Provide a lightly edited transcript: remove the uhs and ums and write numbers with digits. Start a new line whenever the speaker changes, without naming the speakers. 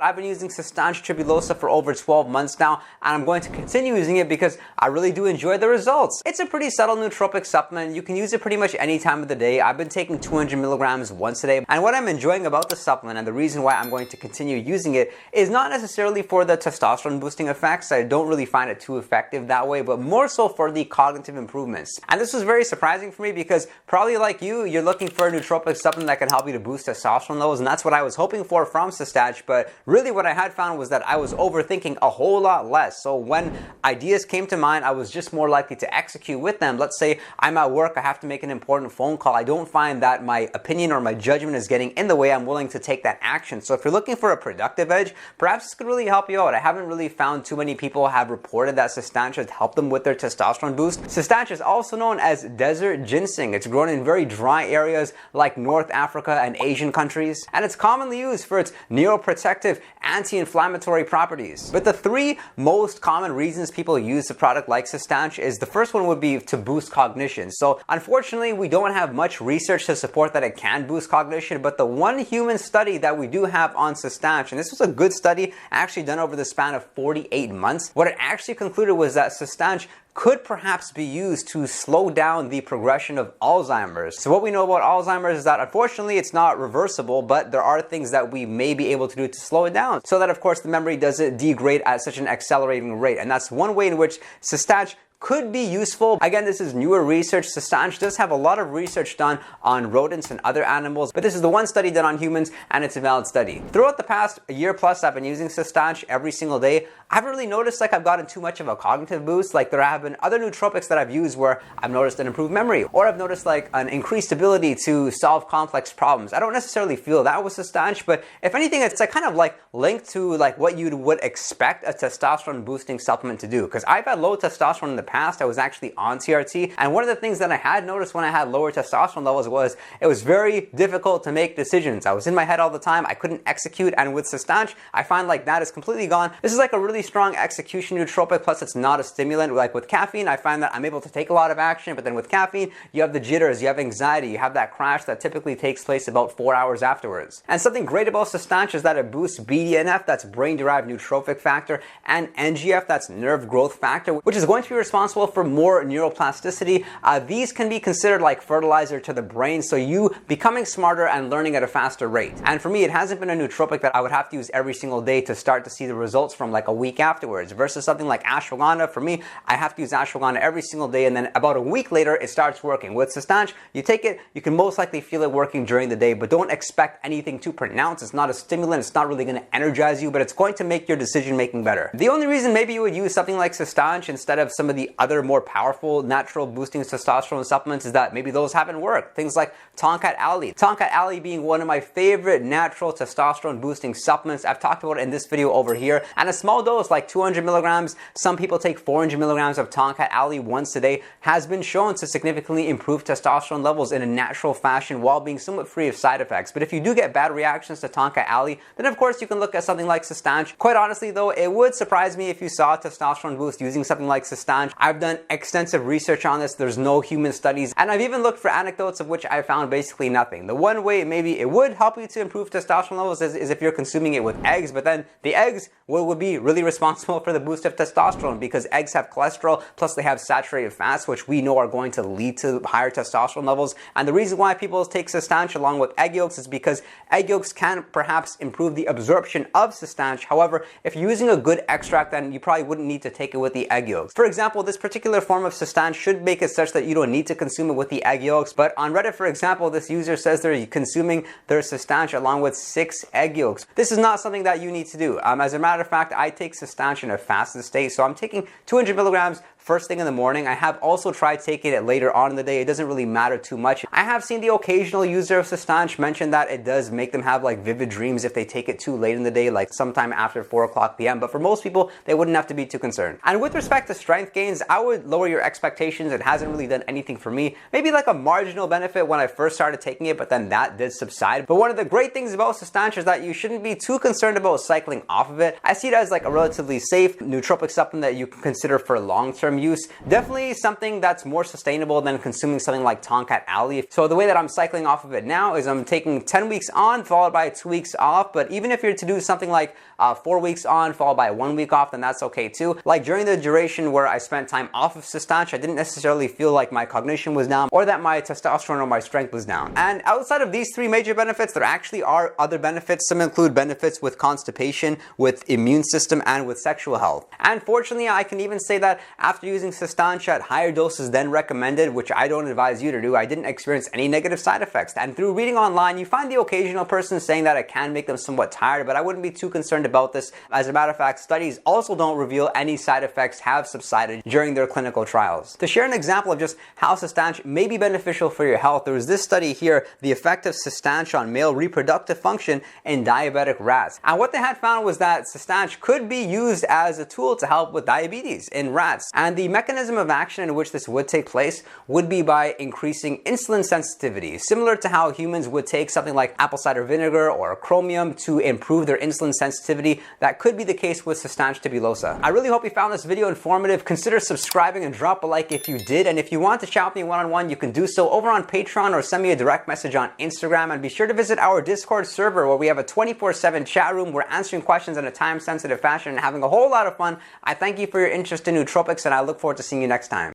I've been using Cistanche Tubulosa for over 12 months now, and I'm going to continue using it because I really do enjoy the results. It's a pretty subtle nootropic supplement. You can use it pretty much any time of the day. I've been taking 200 milligrams once a day, and what I'm enjoying about the supplement and the reason why I'm going to continue using it is not necessarily for the testosterone boosting effects. I don't really find it too effective that way, but more so for the cognitive improvements. And this was very surprising for me because probably like you're looking for a nootropic supplement that can help you to boost testosterone levels, and that's what I was hoping for from Cistanche. But really what I had found was that I was overthinking a whole lot less. So when ideas came to mind, I was just more likely to execute with them. Let's say I'm at work, I have to make an important phone call. I don't find that my opinion or my judgment is getting in the way. I'm willing to take that action. So if you're looking for a productive edge, perhaps this could really help you out. I haven't really found too many people have reported that Cistanche has helped them with their testosterone boost. Cistanche is also known as desert ginseng. It's grown in very dry areas like North Africa and Asian countries, and it's commonly used for its neuroprotective, anti-inflammatory properties. But the three most common reasons people use a product like Cistanche is the first one would be to boost cognition. So unfortunately, we don't have much research to support that it can boost cognition, but the one human study that we do have on Cistanche, and this was a good study actually done over the span of 48 months, what it actually concluded was that Cistanche could perhaps be used to slow down the progression of Alzheimer's. So what we know about Alzheimer's is that unfortunately it's not reversible, but there are things that we may be able to do to slow it down so that of course the memory doesn't degrade at such an accelerating rate. And that's one way in which Cistanche could be useful. Again, this is newer research. Cistanche does have a lot of research done on rodents and other animals, but this is the one study done on humans, and it's a valid study. Throughout the past year plus, I've been using Cistanche every single day. I haven't really noticed like I've gotten too much of a cognitive boost. Like there have been other nootropics that I've used where I've noticed an improved memory, or I've noticed like an increased ability to solve complex problems. I don't necessarily feel that with Cistanche, but if anything, it's like kind of like linked to like what you would expect a testosterone boosting supplement to do. Because I've had low testosterone in the past. I was actually on TRT, and one of the things that I had noticed when I had lower testosterone levels was it was very difficult to make decisions. I was in my head all the time. I couldn't execute, and with Cistanche, I find like that is completely gone. This is like a really strong execution nootropic, plus it's not a stimulant. Like with caffeine, I find that I'm able to take a lot of action, but then with caffeine, you have the jitters, you have anxiety, you have that crash that typically takes place about 4 hours afterwards. And something great about Cistanche is that it boosts BDNF, that's brain-derived neurotrophic factor, and NGF, that's nerve growth factor, which is going to be responsible for more neuroplasticity. These can be considered like fertilizer to the brain, so you becoming smarter and learning at a faster rate. And for me, it hasn't been a nootropic that I would have to use every single day to start to see the results from like a week afterwards, versus something like ashwagandha. For me, I have to use ashwagandha every single day, and then about a week later, it starts working. With Cistanche, you take it, you can most likely feel it working during the day, but don't expect anything too pronounced. It's not a stimulant, it's not really going to energize you, but it's going to make your decision making better. The only reason maybe you would use something like Cistanche instead of some of the other more powerful natural boosting testosterone supplements is that maybe those haven't worked. Things like Tonkat Ali. Tonkat Ali being one of my favorite natural testosterone boosting supplements. I've talked about it in this video over here. And a small dose like 200 milligrams, some people take 400 milligrams of Tonkat Ali once a day, has been shown to significantly improve testosterone levels in a natural fashion while being somewhat free of side effects. But if you do get bad reactions to Tonkat Ali, then of course you can look at something like Cistanche. Quite honestly though, it would surprise me if you saw a testosterone boost using something like Cistanche. I've done extensive research on this. There's no human studies, and I've even looked for anecdotes of which I found basically nothing. The one way maybe it would help you to improve testosterone levels is if you're consuming it with eggs, but then the eggs would be really responsible for the boost of testosterone because eggs have cholesterol, plus they have saturated fats, which we know are going to lead to higher testosterone levels. And the reason why people take Cistanche along with egg yolks is because egg yolks can perhaps improve the absorption of Cistanche. However, if you're using a good extract, then you probably wouldn't need to take it with the egg yolks. For example, this particular form of Cistanche should make it such that you don't need to consume it with the egg yolks, but on Reddit, for example, this user says they're consuming their Cistanche along with 6 egg yolks. This is not something that you need to do. As a matter of fact, I take Cistanche in a fasted state, so I'm taking 200 milligrams first thing in the morning. I have also tried taking it later on in the day. It doesn't really matter too much. I have seen the occasional user of Cistanche mention that it does make them have like vivid dreams if they take it too late in the day, like sometime after 4 o'clock p.m. But for most people, they wouldn't have to be too concerned. And with respect to strength gains, caffeines, I would lower your expectations. It hasn't really done anything for me. Maybe like a marginal benefit when I first started taking it, but then that did subside. But one of the great things about Cistanche is that you shouldn't be too concerned about cycling off of it. I see it as like a relatively safe nootropic supplement that you can consider for long-term use. Definitely something that's more sustainable than consuming something like Tomcat Alley. So the way that I'm cycling off of it now is I'm taking 10 weeks on followed by 2 weeks off. But even if you're to do something like 4 weeks on followed by 1 week off, then that's okay too. Like during the duration where I spent time off of Cistanche, I didn't necessarily feel like my cognition was down or that my testosterone or my strength was down. And outside of these three major benefits, there actually are other benefits. Some include benefits with constipation, with immune system, and with sexual health. And fortunately, I can even say that after using Cistanche at higher doses than recommended, which I don't advise you to do, I didn't experience any negative side effects. And through reading online, you find the occasional person saying that it can make them somewhat tired, but I wouldn't be too concerned about this. As a matter of fact, studies also don't reveal any side effects have subsided during their clinical trials. To share an example of just how Cistanche may be beneficial for your health, there was this study here, the effect of Cistanche on male reproductive function in diabetic rats. And what they had found was that Cistanche could be used as a tool to help with diabetes in rats. And the mechanism of action in which this would take place would be by increasing insulin sensitivity, similar to how humans would take something like apple cider vinegar or chromium to improve their insulin sensitivity. That could be the case with Cistanche Tubulosa. I really hope you found this video informative. Consider subscribing and drop a like if you did. And if you want to chat with me one-on-one, you can do so over on Patreon or send me a direct message on Instagram. And be sure to visit our Discord server where we have a 24/7 chat room. We're answering questions in a time-sensitive fashion and having a whole lot of fun. I thank you for your interest in nootropics, and I look forward to seeing you next time.